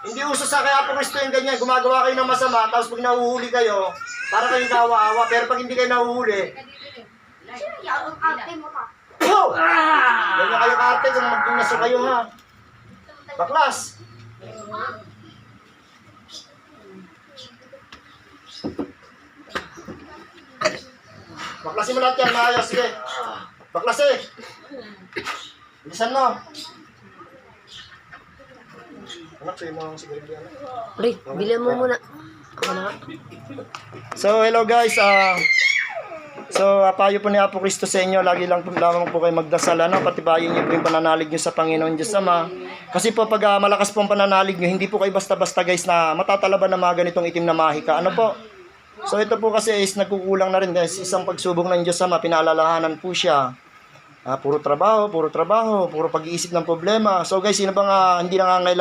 Hindi uso sa kaya po Kristo yung ganyan. Gumagawa kayo ng masama, tapos pag nahuhuli kayo, para kayong kawa-awa. Pero pag hindi kayo nahuhuli, oh! Ganyan kayo karte kung magdunaso kayo ha. Baklas! Baklasin mo lahat yan, maayos. Sige. Baklas eh. Bilisan mo. Anak, sa'yo mo ang sigarilyo. Pre, bilhan mo muna. Ako na nga. So, hello guys. Payo po ni Apo Kristo sa inyo. Lagi lang po lamang po kayo magdasal. Patibayin niyo po yung pananalig niyo sa Panginoon Diyos Ama. Kasi po pag malakas po ang pananalig niyo, hindi po kayo basta-basta guys na matatalaban ng mga ganitong itim na mahika. Ano po? So ito po kasi is nagkukulang na rin guys. Isang pagsubok ng Diyos Ama, pinaalalahanan po siya. Puro trabaho, puro pag-iisip ng problema. So guys, sino bang hindi nangangailangan